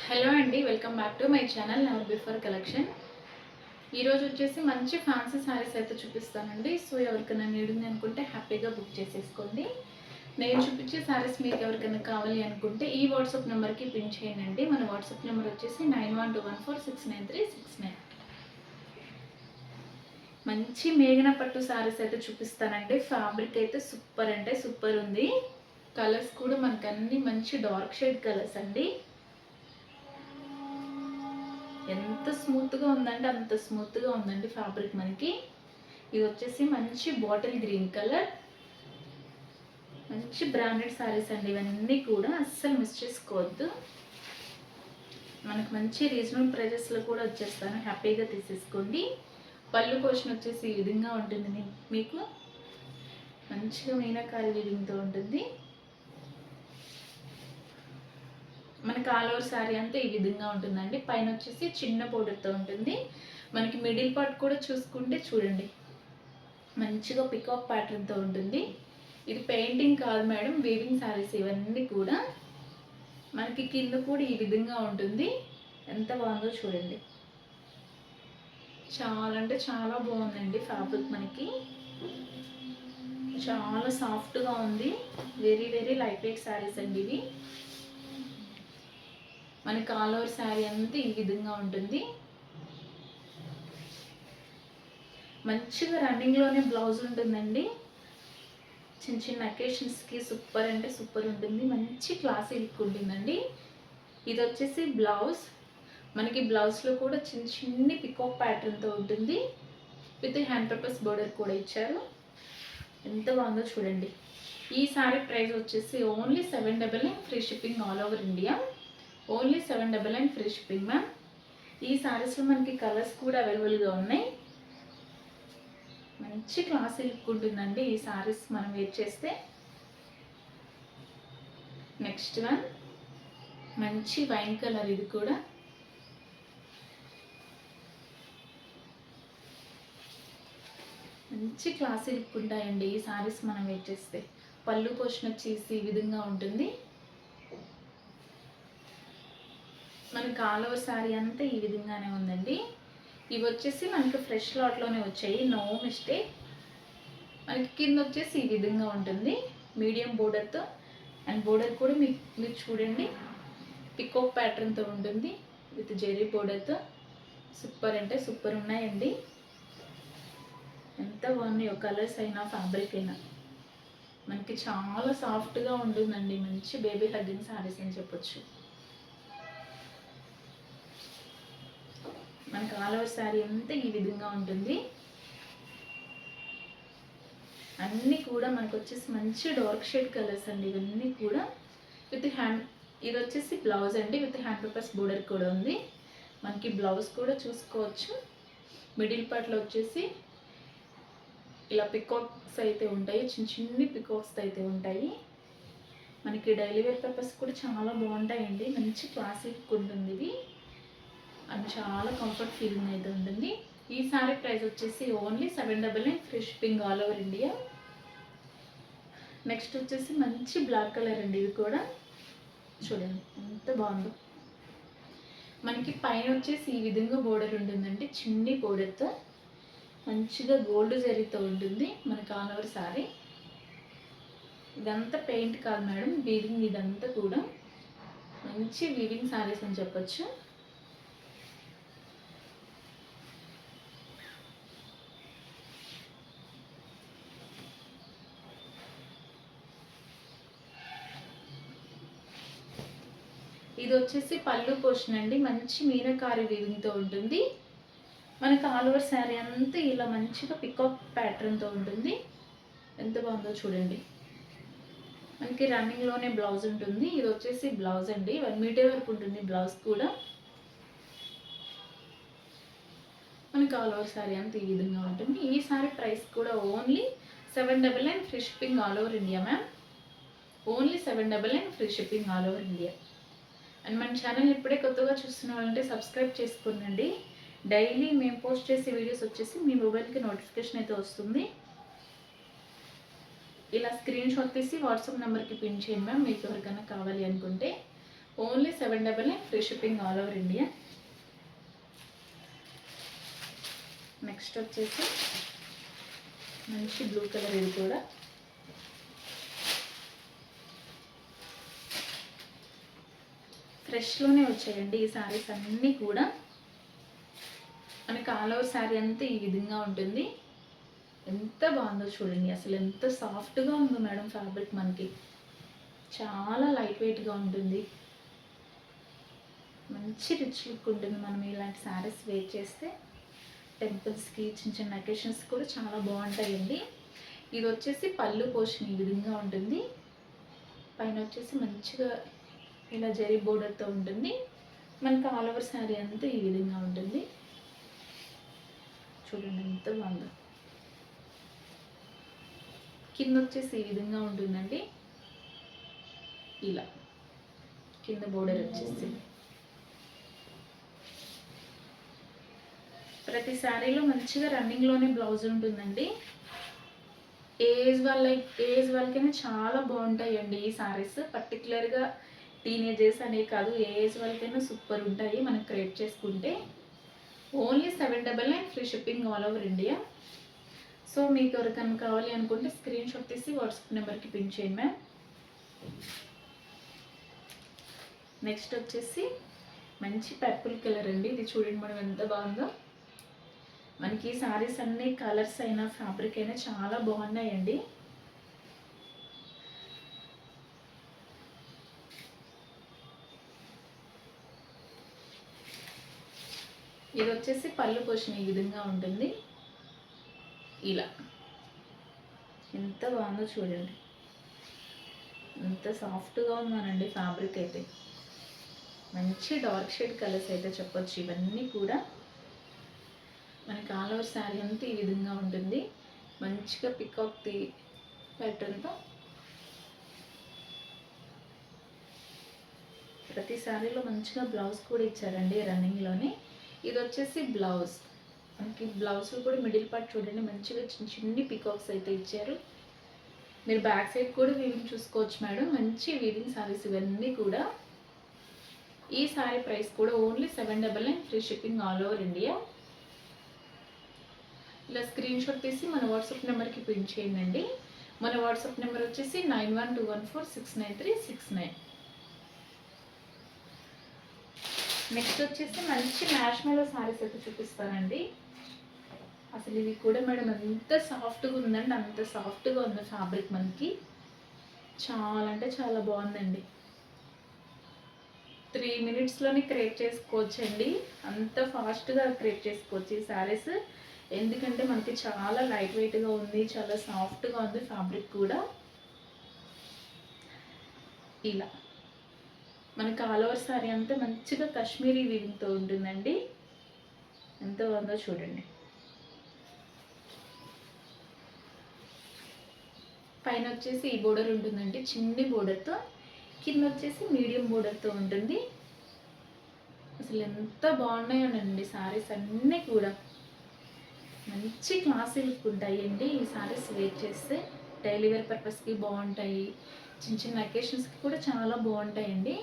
Hello అండి, welcome back to my channel never before collection. ఈరోజు వచ్చేసి మంచి ఫ్యాన్సీ శారీస్ అయితే చూపిస్తానండి. సో ఎవరికైనా నీడ్ ఉంది అనుకుంటే హ్యాపీగా బుక్ చేసేసుకోండి. నేను చూపించే శారీస్ మీకు ఎవరికైనా కావాలి అనుకుంటే ఈ వాట్సాప్ నెంబర్కి పిన్ చేయండి. మన వాట్సాప్ నెంబర్ వచ్చేసి 9121469369. మంచి మేఘన పట్టు శారీస్ అయితే చూపిస్తానండి. ఫ్యాబ్రిక్ అయితే సూపర్ అంటే సూపర్ ఉంది. కలర్స్ కూడా మనకు అన్ని మంచి డార్క్ షేడ్ కలర్స్ అండి. ఎంత స్మూత్గా ఉందంటే అంత స్మూత్గా ఉందండి ఫ్యాబ్రిక్ మనకి. ఇది వచ్చేసి మంచి బాటిల్ గ్రీన్ కలర్, మంచి బ్రాండెడ్ శారీస్ అండి. ఇవన్నీ కూడా అస్సలు మిస్ చేసుకోవద్దు. మనకు మంచి రీజనబుల్ ప్రైజెస్లో కూడా వచ్చేస్తాను, హ్యాపీగా తీసేసుకోండి. పళ్ళు పోషన్ వచ్చేసి ఈ విధంగా ఉంటుంది. మీకు మంచిగా మీనాకారి వీవింగ్తో ఉంటుంది. మనకి ఆల్ ఓవర్ శారీ అంతా ఈ విధంగా ఉంటుందండి. పైన వచ్చేసి చిన్న బోర్డర్తో ఉంటుంది. మనకి మిడిల్ పార్ట్ కూడా చూసుకుంటే చూడండి, మంచిగా పికాక్ ప్యాటర్న్తో ఉంటుంది. ఇది పెయింటింగ్ కాదు మేడం, వీవింగ్ శారీస్ ఇవన్నీ కూడా. మనకి కింద కూడా ఈ విధంగా ఉంటుంది. ఎంత బాగుందో చూడండి, చాలా అంటే చాలా బాగుందండి ఫ్యాబ్రిక్. మనకి చాలా సాఫ్ట్గా ఉంది. Very very light weight saris అండి ఇవి. మనకి ఆల్ ఓవర్ శారీ అంతా ఈ విధంగా ఉంటుంది. మంచిగా రన్నింగ్లోనే బ్లౌజ్ ఉంటుందండి. చిన్న చిన్న అకేషన్స్కి సూపర్ అంటే సూపర్ ఉంటుంది. మంచి క్లాసీ లుక్ ఉంటుందండి. ఇది వచ్చేసి బ్లౌజ్. మనకి బ్లౌజ్లో కూడా చిన్న చిన్ని పికాక్ ప్యాటర్న్తో ఉంటుంది. విత్ హ్యాండ్ పర్పస్ బోర్డర్ కూడా ఇచ్చారు. ఎంత బాగుందో చూడండి. ఈ శారీ ప్రైస్ వచ్చేసి only 799 free shipping all over India. Only 799 free shipping ma'am. ఈ శారీస్లో మనకి కలర్స్ కూడా అవైలబుల్గా ఉన్నాయి. మంచి క్లాసీ లుక్ ఉంటుందండి ఈ శారీస్ మనం వేర్ చేస్తే. నెక్స్ట్ వన్ మంచి వైన్ కలర్. ఇది కూడా మంచి క్లాసీ లుక్ ఉంటాయండి ఈ శారీస్ మనం వేర్ చేస్తే. పళ్ళు పోషన్ వచ్చేసి ఈ విధంగా ఉంటుంది. మనకి ఆల్ ఓవర్ శారీ అంతా ఈ విధంగానే ఉందండి. ఇవి వచ్చేసి మనకి ఫ్రెష్ లాట్లోనే వచ్చాయి, నో మిస్టేక్. మనకి కింద వచ్చేసి ఈ విధంగా ఉంటుంది మీడియం బోర్డర్తో. అండ్ బోర్డర్ కూడా మీరు చూడండి పికాక్ ప్యాటర్న్తో ఉంటుంది విత్ జెరీ బోర్డర్తో. సూపర్ అంటే సూపర్ ఉన్నాయండి. ఎంత బాగున్నాయో కలర్స్ అయినా ఫ్యాబ్రిక్ అయినా. మనకి చాలా సాఫ్ట్గా ఉంటుందండి. మంచి బేబీ హగ్గింగ్ శారీస్ అని చెప్పొచ్చు. మనకి ఆల్ ఓవర్ శారీ అంతా ఈ విధంగా ఉంటుంది. అన్నీ కూడా మనకు వచ్చేసి మంచి డార్క్ షేడ్ కలర్స్ అండి. ఇవన్నీ కూడా విత్ హ్యాండ్. ఇది వచ్చేసి బ్లౌజ్ అండి, విత్ హ్యాండ్ పర్పస్ బోర్డర్ కూడా ఉంది. మనకి బ్లౌజ్ కూడా చూసుకోవచ్చు. మిడిల్ పార్ట్లో వచ్చేసి ఇలా పికాక్స్ అయితే ఉంటాయి, చిన్న చిన్ని పికాక్స్ అయితే ఉంటాయి. మనకి డైలీ వేర్ పర్పస్ కూడా చాలా బాగుంటాయండి. మంచి క్లాసిక్ ఉంటుంది ఇది. అండ్ చాలా కంఫర్ట్ ఫీలింగ్ అయితే ఉంటుంది. ఈ శారీ ప్రైస్ వచ్చేసి only 799 free shipping all over India. Next వచ్చేసి మంచి బ్లాక్ కలర్ అండి. ఇది కూడా చూడండి ఎంత బాగుందో. మనకి పైన వచ్చేసి ఈ విధంగా బోర్డర్ ఉంటుందండి, చిన్ని బోర్డర్తో. మంచిగా గోల్డ్ జరీతో ఉంటుంది మనకి ఆల్ ఓవర్ శారీ. ఇదంతా పెయింట్ కాదు మేడం, వీవింగ్. ఇదంతా కూడా మంచి వీవింగ్ శారీస్ అని చెప్పొచ్చు. ఇది వచ్చేసి పళ్ళు పోషన్ అండి. మంచి మీనకారి వీవింగ్తో ఉంటుంది. మనకు ఆల్ ఓవర్ శారీ అంతా ఇలా మంచిగా పికాక్ ప్యాటర్న్తో ఉంటుంది. ఎంత బాగుందో చూడండి. మనకి రన్నింగ్లోనే బ్లౌజ్ ఉంటుంది. ఇది వచ్చేసి బ్లౌజ్ అండి, 1 మీటర్ వరకు ఉంటుంది బ్లౌజ్ కూడా. మనకి ఆల్ ఓవర్ శారీ అంతా ఈ విధంగా ఉంటుంది. ఈ శారీ ప్రైస్ కూడా only 799 free shipping all over India ma'am. Only 799 free shipping all over India. And మన ఛానల్ ఇప్పుడే కొత్తగా చూస్తున్న వాళ్ళంటే సబ్స్క్రైబ్ చేసుకోండి. డైలీ మేము పోస్ట్ చేసే వీడియోస్ వచ్చేసి మీ మొబైల్కి నోటిఫికేషన్ అయితే వస్తుంది. ఇలా స్క్రీన్ షాట్ తీసి వాట్సాప్ నెంబర్కి పిన్ చేయండి మ్యామ్, మీకు ఎవరికైనా కావాలి అనుకుంటే. Only 799 free shipping all over India. Next వచ్చేసి మంచి బ్లూ కలర్, ఇది కూడా ఫ్రెష్లోనే వచ్చాయండి ఈ శారీస్ అన్నీ కూడా. మనకి ఆల్ ఓవర్ శారీ అంతా ఈ విధంగా ఉంటుంది. ఎంత బాగుందో చూడండి, అసలు ఎంత సాఫ్ట్గా ఉందో మేడం ఫ్యాబ్రిక్. మనకి చాలా లైట్ వెయిట్గా ఉంటుంది, మంచి రిచ్ లుక్ ఉంటుంది. మనం ఇలాంటి శారీస్ వేర్ చేస్తే టెంపుల్స్కి, చిన్న చిన్న అకేషన్స్ కూడా చాలా బాగుంటాయండి. ఇది వచ్చేసి పళ్ళు పోర్షన్ ఈ విధంగా ఉంటుంది. పైన వచ్చేసి మంచిగా ఇలా జరీ బోర్డర్తో ఉంటుంది. మనకి ఆల్ ఓవర్ శారీ అంతా ఈ విధంగా ఉంటుంది. చూడండి ఎంత బాగుందో. కింద వచ్చేసి ఈ విధంగా ఉంటుందండి. ఇలా కింద బోర్డర్ వచ్చేసి ప్రతి శారీలో మంచిగా రన్నింగ్లోనే బ్లౌజ్ ఉంటుందండి. ఏజ్ వాళ్ళకైనా చాలా బాగుంటాయండి ఈ శారీస్. పర్టికులర్గా టీనేజర్స్ అనే కాదు, ఏ ఏజ్ వాళ్ళకైనా సూపర్ ఉంటాయి మనం క్రియేట్ చేసుకుంటే. Only 799 free shipping all over India. So మీకు ఎవరికైనా కావాలి అనుకుంటే స్క్రీన్ షాట్ తీసి వాట్సాప్ నెంబర్కి పిన్ చేయండి మ్యామ్. నెక్స్ట్ వచ్చేసి మంచి పర్పుల్ కలర్ అండి. ఇది చూడండి మనం ఎంత బాగుందో. మనకి శారీస్ అన్ని కలర్స్ అయినా ఫ్యాబ్రిక్ అయినా చాలా బాగున్నాయండి. ఇది వచ్చేసి పళ్ళు పోషన్ ఈ విధంగా ఉంటుంది. ఇలా ఎంత బాగుందో చూడండి, ఎంత సాఫ్ట్గా ఉందోనండి ఫ్యాబ్రిక్ అయితే. మంచి డార్క్ షేడ్ కలర్స్ అయితే చెప్పొచ్చు. ఇవన్నీ కూడా మనకి ఆల్ ఓవర్ శారీ అంతా ఈ విధంగా ఉంటుంది. మంచిగా పికాక్ ప్యాటర్న్తో ప్రతి శారీలో మంచిగా బ్లౌజ్ కూడా ఇచ్చారండి రన్నింగ్లోనే. ఇది వచ్చేసి బ్లౌజ్. మనకి బ్లౌజ్ కూడా మిడిల్ పార్ట్ చూడండి మంచిగా చిన్న చిన్ని పికాక్స్ అయితే ఇచ్చారు. మీరు బ్యాక్ సైడ్ కూడా వీవింగ్ చూసుకోవచ్చు మేడం. మంచి వీవింగ్ శారీస్ ఇవన్నీ కూడా. ఈ శారీ ప్రైస్ కూడా only 799 free shipping all over India. ఇలా స్క్రీన్ షాట్ తీసి మన వాట్సాప్ నెంబర్కి పిన్ చేయండి. మన వాట్సాప్ నెంబర్ వచ్చేసి 9121469369. నెక్స్ట్ వచ్చేసి మంచి మ్యాష్ మెలో శారీస్ అయితే చూపిస్తానండి. అసలు ఇవి కూడా మేడం ఎంత సాఫ్ట్గా ఉందండి, అంత సాఫ్ట్గా ఉంది ఫ్యాబ్రిక్. మనకి చాలా అంటే చాలా బాగుందండి. 3 minutesలోనే క్రియేట్ చేసుకోవచ్చండి, అంత ఫాస్ట్గా క్రియేట్ చేసుకోవచ్చు ఈ శారీస్. ఎందుకంటే మనకి చాలా లైట్ వెయిట్గా ఉంది, చాలా సాఫ్ట్గా ఉంది ఫ్యాబ్రిక్ కూడా. ఇలా మనకి ఆల్ ఓవర్ శారీ అంతా మంచిగా కాశ్మీరీ వీవింగ్తో ఉంటుందండి. ఎంత బాగుందో చూడండి. పైన వచ్చేసి ఈ బోర్డర్ ఉంటుందండి చిన్ని బోర్డర్తో, కింద వచ్చేసి మీడియం బోర్డర్తో ఉంటుంది. అసలు ఎంత బాగున్నాయోనండి శారీస్ అన్నీ కూడా. మంచి క్లాసీ లుక్ ఉంటాయండి ఈ శారీస్ వేర్ చేస్తే. డైలీ వేర్ పర్పస్కి బాగుంటాయి, చిన్న చిన్న అకేషన్స్కి కూడా చాలా బాగుంటాయండి.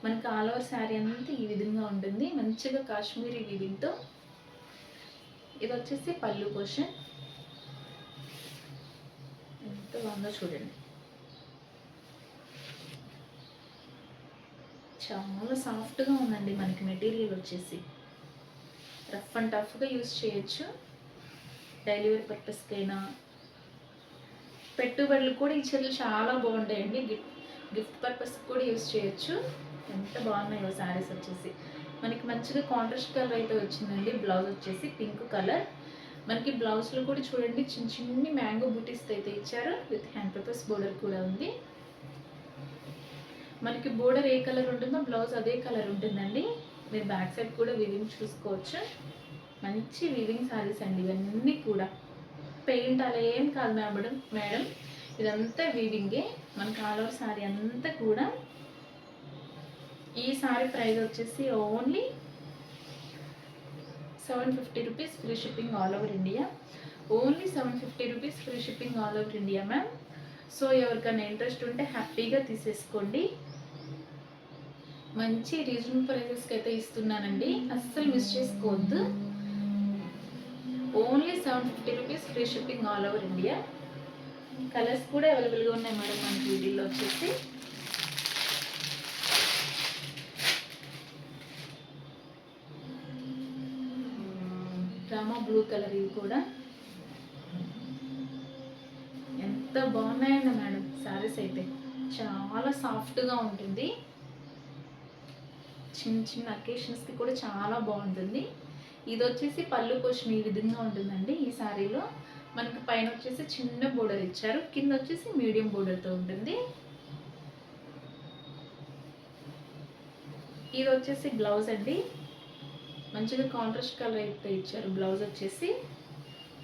మనకి ఆల్ ఓవర్ శారీ అంతా ఈ విధంగా ఉంటుంది మంచిగా కాశ్మీరీ వీవింగ్తో. ఇది వచ్చేసి పళ్ళు పోర్షన్. ఎంత బాగుందో చూడండి. చాలా సాఫ్ట్గా ఉందండి మనకి మెటీరియల్ వచ్చేసి. రఫ్ అండ్ టఫ్గా యూస్ చేయొచ్చు. డైలీ వేర్ పర్పస్కైనా, పెట్టుబడులు కూడా ఈ చీరలు చాలా బాగుంటాయండి. గిఫ్ట్ పర్పస్కి కూడా యూస్ చేయొచ్చు. ఎంత బాగున్నాయో శారీస్ వచ్చేసి. మనకి మంచిగా కాంట్రాస్ట్ కలర్ అయితే వచ్చిందండి. బ్లౌజ్ వచ్చేసి పింక్ కలర్. మనకి బ్లౌజ్లో కూడా చూడండి చిన్న చిన్ని మ్యాంగో బూటీస్ అయితే ఇచ్చారు. విత్ హ్యాండ్ పేపర్స్ బోర్డర్ కూడా ఉంది. మనకి బోర్డర్ ఏ కలర్ ఉంటుందో బ్లౌజ్ అదే కలర్ ఉంటుందండి. మీరు బ్యాక్ సైడ్ కూడా వీవింగ్ చూసుకోవచ్చు. మంచి వీవింగ్ శారీస్ అండి ఇవన్నీ కూడా. పెయింట్ అలా ఏం కాదు మేడం, ఇదంతా వీవింగే. మనకి ఆల్ ఓవర్ శారీ అంతా కూడా. ఈ శారీ ప్రైస్ వచ్చేసి only 750 rupees free shipping all over India. Only 750 rupees free shipping all over India ma'am. So ఎవరికైనా ఇంట్రెస్ట్ ఉంటే హ్యాపీగా తీసేసుకోండి. మంచి రీజనబుల్ ప్రైజెస్కి అయితే ఇస్తున్నానండి, అస్సలు మిస్ చేసుకోవద్దు. Only 750 rupees, free shipping all over India. Colours కూడా అవైలబుల్గా ఉన్నాయి మేడం మనకి వీడియోలో వచ్చేసి. డ్రామా బ్లూ కలర్, ఇవి కూడా ఎంత బాగున్నాయండి మేడం శారీస్ అయితే. చాలా సాఫ్ట్గా ఉంటుంది, చిన్న చిన్న అకేషన్స్కి కూడా చాలా బాగుంటుంది. ఇది వచ్చేసి పళ్ళు పోషన్ ఈ విధంగా ఉంటుందండి. ఈ శారీలో మనకి పైన వచ్చేసి చిన్న బోర్డర్ ఇచ్చారు, కింద వచ్చేసి మీడియం బోర్డర్తో ఉంటుంది. ఇది వచ్చేసి బ్లౌజ్ అండి, మంచిగా కాంట్రాస్ట్ కలర్ అయితే ఇచ్చారు. బ్లౌజ్ వచ్చేసి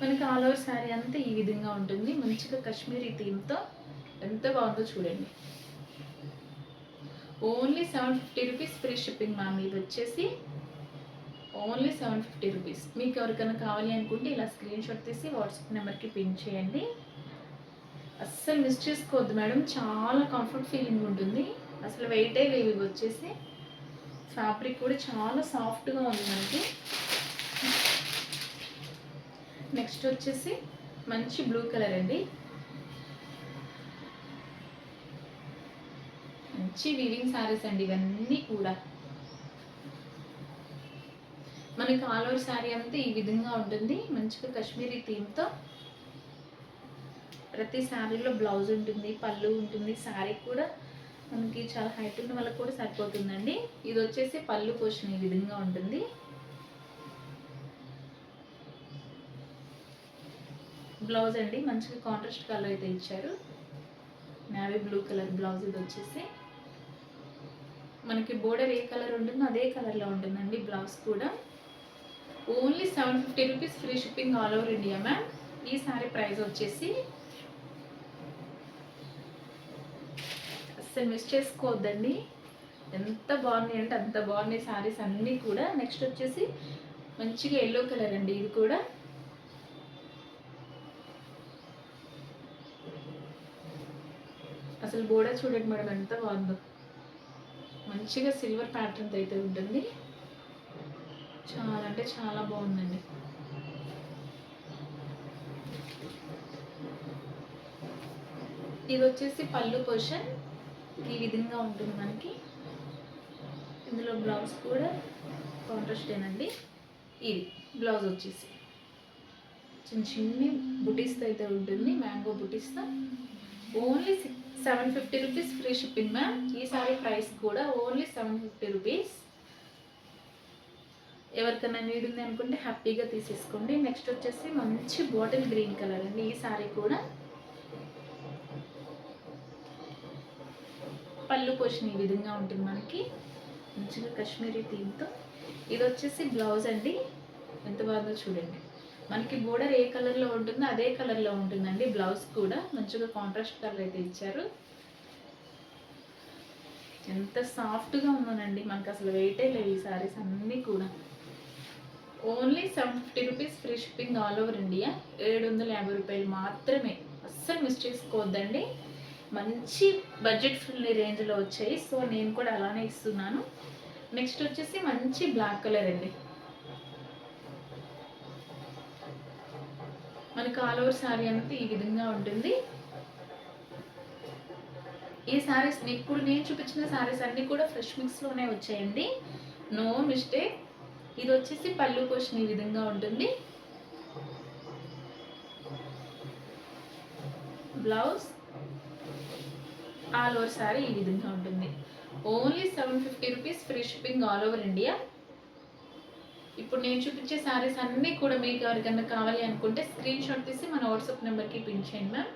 మనకి ఆల్ ఓవర్ శారీ అంతా ఈ విధంగా ఉంటుంది, మంచిగా కాశ్మీరీ థీమ్తో. ఎంత బాగుందో చూడండి. Only 750 rupees, free shipping ma'am. ఇది వచ్చేసి ఓన్లీ 750 రూపీస్. మీకు ఎవరికైనా కావాలి అనుకుంటే ఇలా స్క్రీన్ షాట్ తీసి వాట్సాప్ నెంబర్కి పిన్ చేయండి. అస్సలు మిస్ చేసుకోవద్దు మేడం, చాలా కంఫర్ట్ ఫీలింగ్ ఉంటుంది. అసలు వెయిటే లేవు. ఇవి వచ్చేసి ఫ్యాబ్రిక్ కూడా చాలా సాఫ్ట్గా ఉంది మనకి. నెక్స్ట్ వచ్చేసి మంచి బ్లూ కలర్ అండి, మంచి వీవింగ్ శారీస్ అండి ఇవన్నీ కూడా. మనకి ఆల్ ఓవర్ శారీ అంతా ఈ విధంగా ఉంటుంది, మంచిగా కాశ్మీరీ థీమ్తో. ప్రతి శారీలో బ్లౌజ్ ఉంటుంది, పళ్ళు ఉంటుంది. శారీ కూడా మనకి చాలా హైట్ ఉన్న వాళ్ళకి కూడా సరిపోతుందండి. ఇది వచ్చేసి పళ్ళు పోషన్ ఈ విధంగా ఉంటుంది. బ్లౌజ్ అండి మంచిగా కాంట్రాస్ట్ కలర్ అయితే ఇచ్చారు, నేవీ బ్లూ కలర్ బ్లౌజ్. ఇది వచ్చేసి మనకి బోర్డర్ ఏ కలర్ ఉంటుందో అదే కలర్లో ఉంటుందండి బ్లౌజ్ కూడా. Only 750 rupees, free shipping all over India ma'am. ఈ సారీ ప్రైస్ వచ్చేసి అస్సలు మిస్ చేసుకోవద్దండి, ఎంత బాగున్నాయి అంటే అంత బాగున్నాయి శారీస్ అన్నీ కూడా. నెక్స్ట్ వచ్చేసి మంచిగా ఎల్లో కలర్ అండి, ఇది కూడా అసలు బోర్డర్ చూడండి మేడం ఎంత బాగుందో. మంచిగా సిల్వర్ ప్యాటర్న్ అయితే ఉంటుంది, చాలా అంటే చాలా బాగుందండి. ఇది వచ్చేసి పళ్ళు పోర్షన్ ఈ విధంగా ఉంటుంది మనకి. ఇందులో బ్లౌజ్ కూడా కాంట్రాస్టేనండి. ఇది బ్లౌజ్ వచ్చేసి చిన్న చిన్ని బుటీస్తో అయితే ఉంటుంది, మ్యాంగో బుటీస్తో. Only 750 rupees, free shipping ma'am. ఈ సారీ ప్రైస్ కూడా ఓన్లీ 750 రూపీస్. ఎవరికైనా నీడ్ ఉంది అనుకుంటే హ్యాపీగా తీసేసుకోండి. నెక్స్ట్ వచ్చేసి మంచి బాటిల్ గ్రీన్ కలర్ అండి. ఈ సారీ కూడా పళ్ళు పోషన్ ఈ విధంగా ఉంటుంది మనకి, మంచిగా కాశ్మీరీ థీమ్తో. ఇది వచ్చేసి బ్లౌజ్ అండి, ఎంత బాగుందో చూడండి. మనకి బోర్డర్ ఏ కలర్లో ఉంటుందో అదే కలర్లో ఉంటుందండి బ్లౌజ్ కూడా. మంచిగా కాంట్రాస్ట్ కలర్ అయితే ఇచ్చారు. ఎంత సాఫ్ట్గా ఉందోనండి, మనకు అసలు వెయిటే లేవు ఈ సారీస్ అన్నీ కూడా. Only 750 rupees, free shipping all over India. 750 రూపాయలు మాత్రమే, అస్సలు మిస్ చేసుకోవద్దండి. మంచి బడ్జెట్ ఫ్రెండ్లీ రేంజ్లో వచ్చాయి, సో నేను కూడా అలానే ఇస్తున్నాను. నెక్స్ట్ వచ్చేసి మంచి బ్లాక్ కలర్ అండి, మనకి ఆల్ ఓవర్ శారీ అంతా ఈ విధంగా ఉంటుంది. ఈ శారీస్ ఇప్పుడు నేను చూపించిన శారీస్ అన్నీ కూడా ఫ్రెష్ మిక్స్లోనే వచ్చాయండి, నో మిస్టేక్. ఇది వచ్చేసి పళ్ళు పోషన్ ఈ విధంగా ఉంటుంది, బ్లౌజ్ ఆల్ ఓవర్ శారీ ఈ విధంగా ఉంటుంది. Only 750 rupees, free shipping all over India. ఇప్పుడు నేను చూపించే శారీస్ అన్నీ కూడా మీకు ఎవరికైనా కావాలి అనుకుంటే స్క్రీన్ షాట్ తీసి మన వాట్సాప్ నెంబర్కి పిన్ చేయండి ma'am.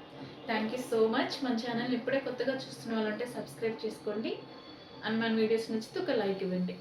Thank you so much. మన ఛానల్ ఇప్పుడే కొత్తగా చూస్తున్న వాళ్ళంటే సబ్స్క్రైబ్ చేసుకోండి, అండ్ మన వీడియోస్ నచ్చితే ఒక లైక్ ఇవ్వండి.